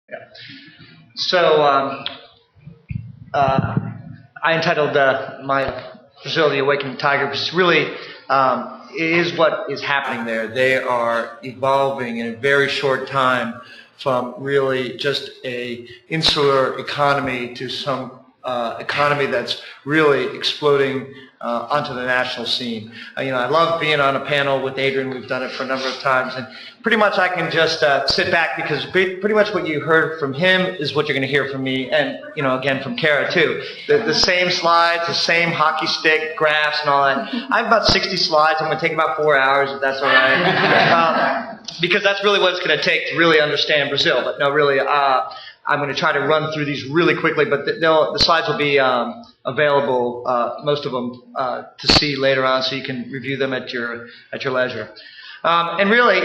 Yeah. So I entitled my Brazil, the Awakening Tiger, because really is what is happening there. They are evolving in a very short time from really just a insular economy to some economy that's really exploding onto the national scene. I love being on a panel with Adrian. We've done it for a number of times, and pretty much I can just sit back because pretty much what you heard from him is what you're going to hear from me, and again from Kara too. The same slides, the same hockey stick graphs, and all that. I have about 60 slides. I'm going to take about 4 hours, if that's all right, because that's really what it's going to take to really understand Brazil. But no, really. I'm going to try to run through these really quickly, but the slides will be available, most of them, to see later on, so you can review them at your leisure. And really,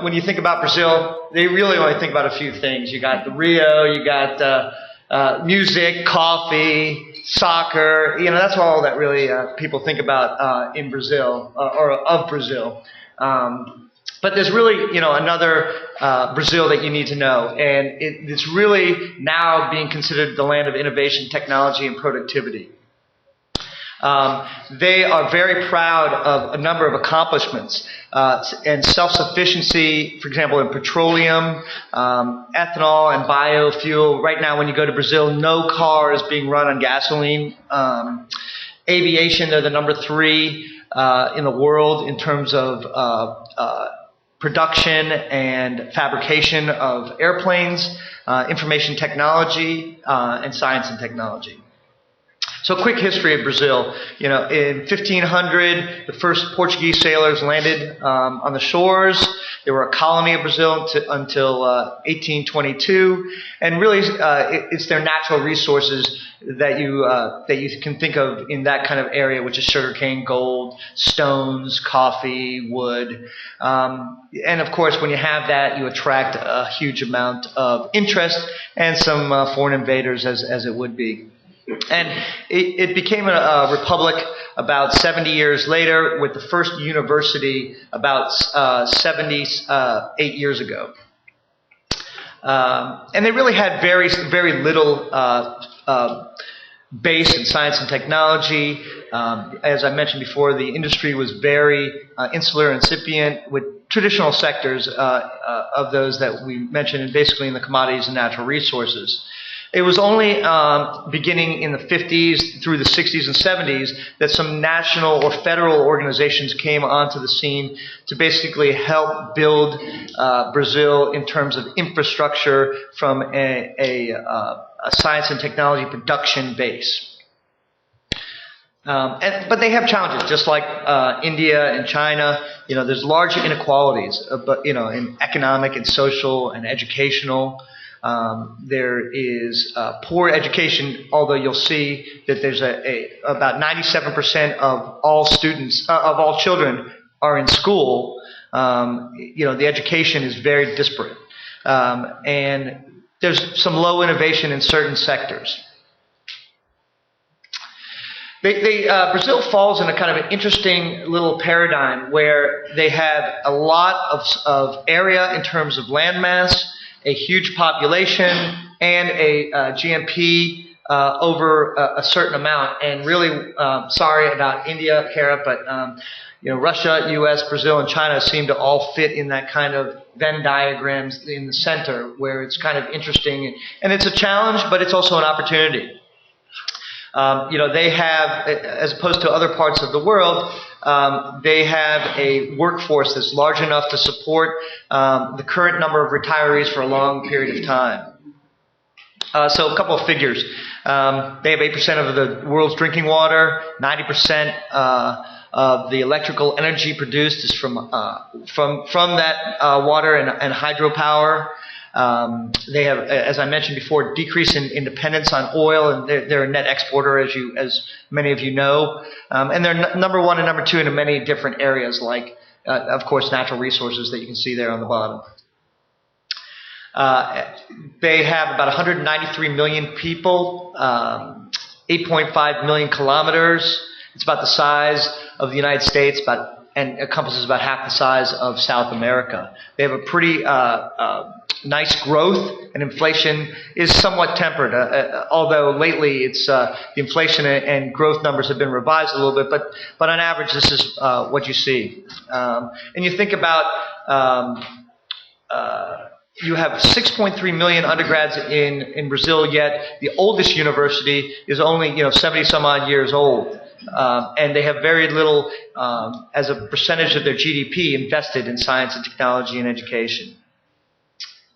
when you think about Brazil, they really only think about a few things. You got the Rio, you got music, coffee, soccer. That's all that really people think about in Brazil or of Brazil. But there's really, another Brazil that you need to know, and it's really now being considered the land of innovation, technology, and productivity. They are very proud of a number of accomplishments and self-sufficiency, for example, in petroleum, ethanol, and biofuel. Right now, when you go to Brazil, no car is being run on gasoline. Aviation, they're the number 3 in the world in terms of production and fabrication of airplanes, information technology, and science and technology. So a quick history of Brazil. In 1500, the first Portuguese sailors landed on the shores. They were a colony of Brazil until 1822. And really, it's their natural resources that you can think of in that kind of area, which is sugarcane, gold, stones, coffee, wood. And of course, when you have that, you attract a huge amount of interest and some foreign invaders, as it would be. And it became a republic about 70 years later, with the first university about 78 years ago. And they really had very, very little base in science and technology. As I mentioned before, the industry was very insular, incipient, with traditional sectors of those that we mentioned, and basically in the commodities and natural resources. It was only beginning in the 50s through the 60s and 70s that some national or federal organizations came onto the scene to basically help build Brazil in terms of infrastructure from a science and technology production base. But they have challenges, just like India and China. There's large inequalities, but in economic and social and educational. There is poor education, although you'll see that there's about 97% of all students, of all children, are in school. The education is very disparate, and there's some low innovation in certain sectors. Brazil falls in a kind of an interesting little paradigm where they have a lot of area in terms of landmass, a huge population, and a GNP over a certain amount. And really, sorry about India, Kara, but Russia, U.S., Brazil, and China seem to all fit in that kind of Venn diagrams in the center, where it's kind of interesting. And it's a challenge, but it's also an opportunity. They have, as opposed to other parts of the world, they have a workforce that's large enough to support the current number of retirees for a long period of time. So a couple of figures. They have 8% of the world's drinking water. 90% of the electrical energy produced is from that water and hydropower. They have, as I mentioned before, decrease in dependence on oil, and they're a net exporter, as many of you know. And they're number 1 and number 2 in many different areas, like, of course, natural resources that you can see there on the bottom. They have about 193 million people, 8.5 million kilometers. It's about the size of the United States, about and encompasses about half the size of South America. They have a pretty nice growth, and inflation is somewhat tempered, although lately it's the inflation and growth numbers have been revised a little bit, but on average this is what you see. And you think about you have 6.3 million undergrads in Brazil, yet the oldest university is only 70 some odd years old. And they have very little, as a percentage of their GDP, invested in science and technology and education.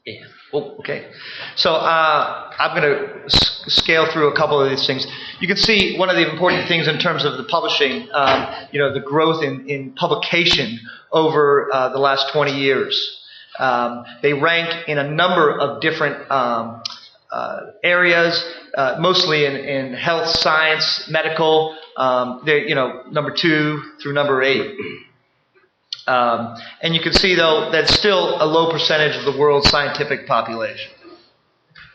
Yeah. Oh, okay. So I'm going to scale through a couple of these things. You can see one of the important things in terms of the publishing, the growth in publication over the last 20 years. They rank in a number of different areas, mostly in health, science, medical. They're number 2 through number 8. And you can see, though, that's still a low percentage of the world's scientific population.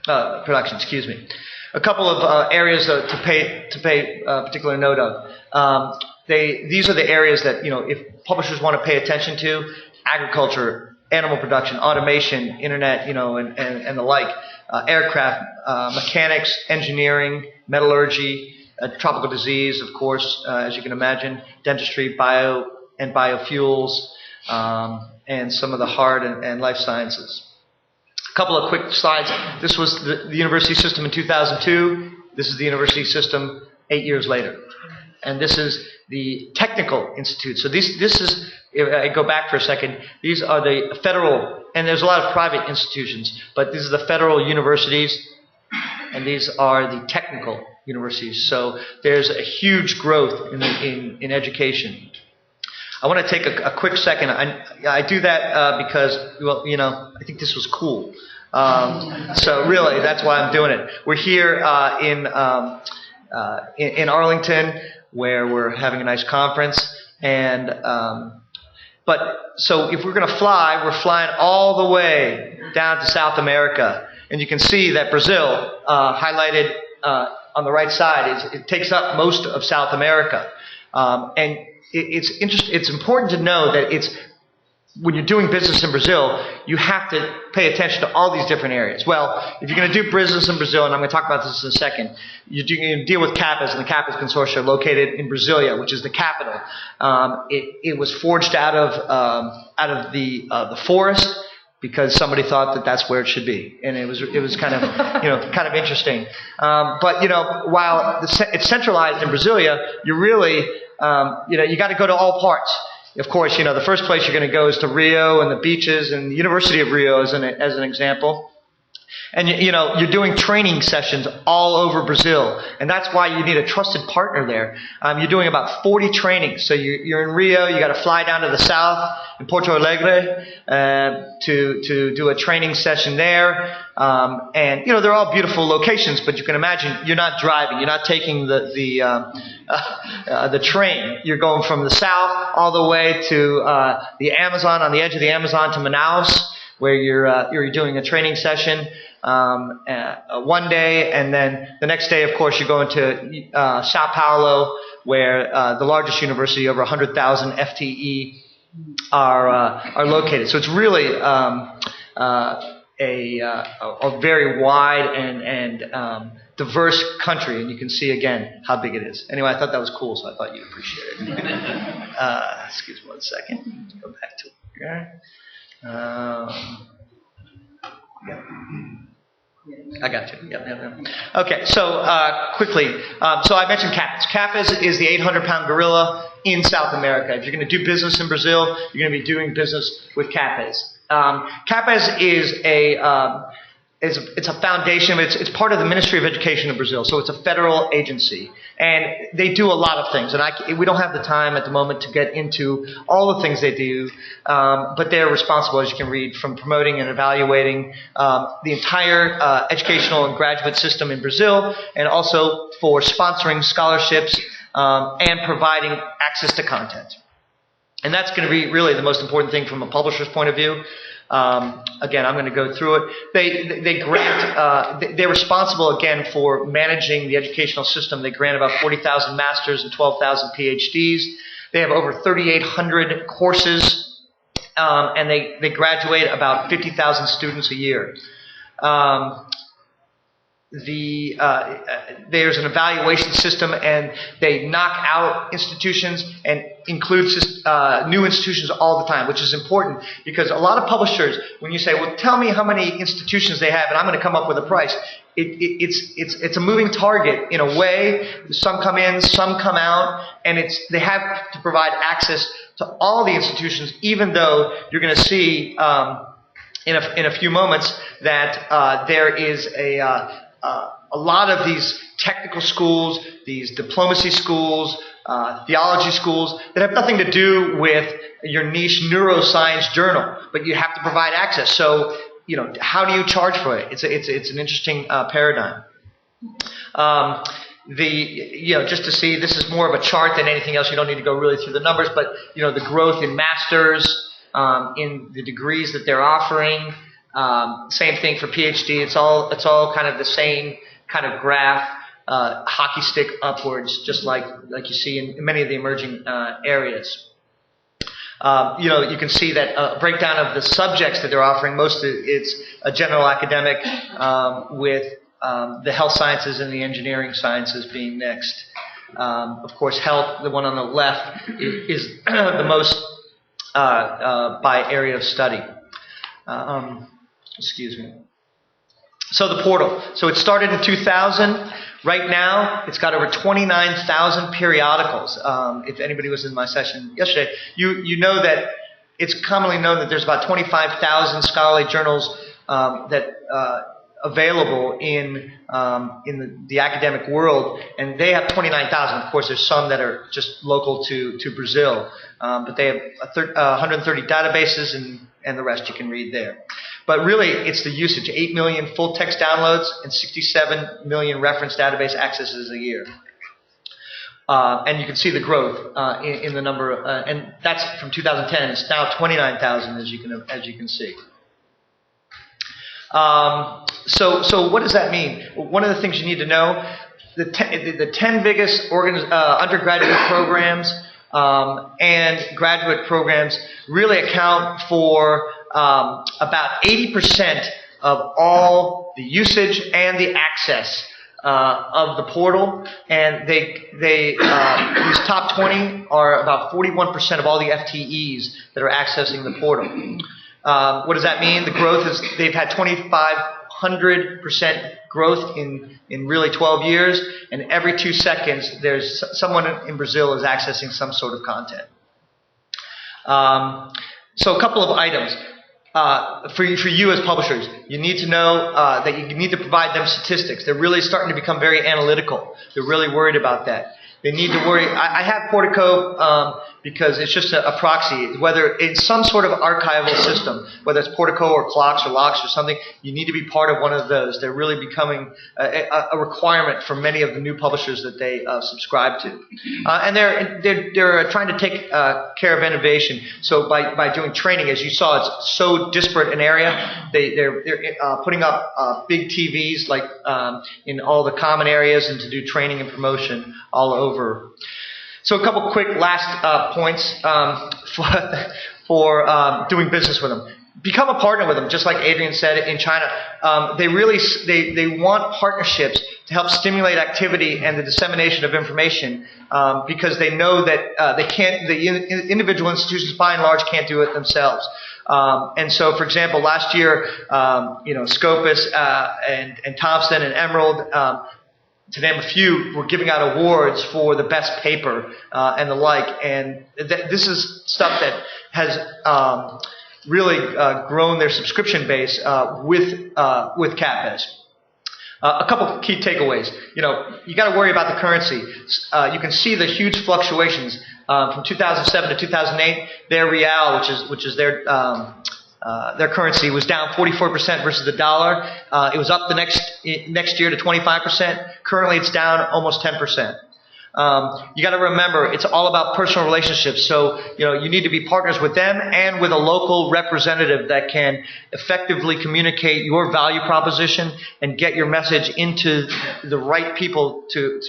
Production, excuse me. A couple of areas to pay particular note of. These are the areas that, if publishers want to pay attention to: agriculture, animal production, automation, internet, and the like, aircraft, mechanics, engineering, metallurgy, tropical disease, of course, as you can imagine, dentistry, biofuels, and some of the hard and life sciences. A couple of quick slides. This was the university system in 2002. This is the university system 8 years later. And this is the technical institute. So this is, if I go back for a second, these are the federal, and there's a lot of private institutions, but these are the federal universities, and these are the technical universities. So there's a huge growth in education. I want to take a quick second. I do that because, I think this was cool. So really, that's why I'm doing it. We're here in Arlington, where we're having a nice conference, and so if we're going to fly, we're flying all the way down to South America, and you can see that Brazil, highlighted on the right side, it takes up most of South America, and it's important to know that when you're doing business in Brazil, you have to pay attention to all these different areas. Well, if you're going to do business in Brazil, and I'm going to talk about this in a second, you deal with CAPAs, and the CAPAs consortia are located in Brasilia, which is the capital. It was forged out of the forest because somebody thought that that's where it should be, and it was kind of kind of interesting. But while it's centralized in Brasilia, you really you got to go to all parts. Of course, the first place you're going to go is to Rio and the beaches and the University of Rio as an example. And you're doing training sessions all over Brazil, and that's why you need a trusted partner there. You're doing about 40 trainings. So you're in Rio, you got to fly down to the south in Porto Alegre to do a training session there. And they're all beautiful locations, but you can imagine you're not driving, you're not taking the train. You're going from the south all the way to the Amazon, on the edge of the Amazon, to Manaus, where you're doing a training session one day, and then the next day, of course, you're going to Sao Paulo, where the largest university, over 100,000 FTE, are located. So it's really a very wide and diverse country, and you can see again how big it is. Anyway, I thought that was cool, so I thought you'd appreciate it. Excuse me 1 second. Go back to it here. Yeah. I got you. Yep. Okay, so quickly. So I mentioned CAPAs. CAPAs is the 800-pound gorilla in South America. If you're going to do business in Brazil, you're going to be doing business with CAPAs. CAPAs is it's a foundation. It's part of the Ministry of Education of Brazil, so it's a federal agency. And they do a lot of things. And we don't have the time at the moment to get into all the things they do, but they're responsible, as you can read, from promoting and evaluating the entire educational and graduate system in Brazil, and also for sponsoring scholarships and providing access to content. And that's going to be really the most important thing from a publisher's point of view. Again, I'm going to go through it. They grant, they're responsible again for managing the educational system. They grant about 40,000 masters and 12,000 PhDs. They have over 3,800 courses, and they graduate about 50,000 students a year. There's an evaluation system, and they knock out institutions and include new institutions all the time, which is important because a lot of publishers, when you say, well, tell me how many institutions they have and I'm going to come up with a price, it's a moving target in a way. Some come in, some come out, and they have to provide access to all the institutions, even though you're going to see in a few moments that there is a lot of these technical schools, these diplomacy schools, theology schools that have nothing to do with your niche neuroscience journal, but you have to provide access. So, how do you charge for it? It's an interesting paradigm. Just to see, this is more of a chart than anything else. You don't need to go really through the numbers, but the growth in masters, in the degrees that they're offering. Same thing for PhD. It's all kind of the same kind of graph, hockey stick upwards, just like you see in many of the emerging areas. You can see that breakdown of the subjects that they're offering. Most of it's a general academic, with the health sciences and the engineering sciences being next. Of course, health, the one on the left, is the most by area of study. Excuse me. So the portal. So it started in 2000. Right now, it's got over 29,000 periodicals. If anybody was in my session yesterday, you know that it's commonly known that there's about 25,000 scholarly journals that available in the academic world, and they have 29,000. Of course, there's some that are just local to Brazil, but they have 130 databases, and the rest you can read there. But really, it's the usage: 8 million full-text downloads and 67 million reference database accesses a year. And you can see the growth in the number, and that's from 2010. It's now 29,000, as you can see. So what does that mean? One of the things you need to know: the 10 biggest undergraduate programs and graduate programs really account for about 80% of all the usage and the access of the portal, and these top 20 are about 41% of all the FTEs that are accessing the portal. What does that mean? The growth is they've had 2,500% growth in really 12 years, and every 2 seconds there's someone in Brazil is accessing some sort of content. So a couple of items. For you as publishers, you need to know that you need to provide them statistics. They're really starting to become very analytical. They're really worried about that. They need to worry. I have PORTICO because it's just a proxy. Whether in some sort of archival system, whether it's PORTICO or Clocks or Locks or something, you need to be part of one of those. They're really becoming a requirement for many of the new publishers that they subscribe to. And they're trying to take care of innovation. So by doing training, as you saw, it's so disparate an area. They're putting up big TVs like in all the common areas, and to do training and promotion all over. So a couple quick last points for doing business with them. Become a partner with them, just like Adrian said in China. They want partnerships to help stimulate activity and the dissemination of information, because they know that the individual institutions by and large can't do it themselves. And so, for example, last year, Scopus and Thompson and Emerald, to name a few, were giving out awards for the best paper and the like. And this is stuff that has really grown their subscription base with CapBest. A couple of key takeaways. You got to worry about the currency. You can see the huge fluctuations from 2007 to 2008. Their real, which is their currency, was down 44% versus the dollar. It was up the next year to 25%. Currently, it's down almost 10%. You got to remember, it's all about personal relationships. So, you need to be partners with them and with a local representative that can effectively communicate your value proposition and get your message into the right people to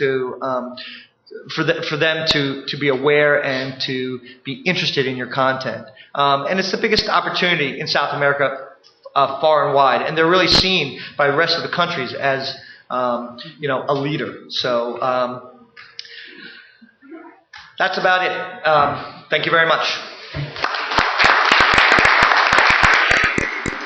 for them to be aware and to be interested in your content. And it's the biggest opportunity in South America far and wide, and they're really seen by the rest of the countries as a leader. So that's about it. Thank you very much.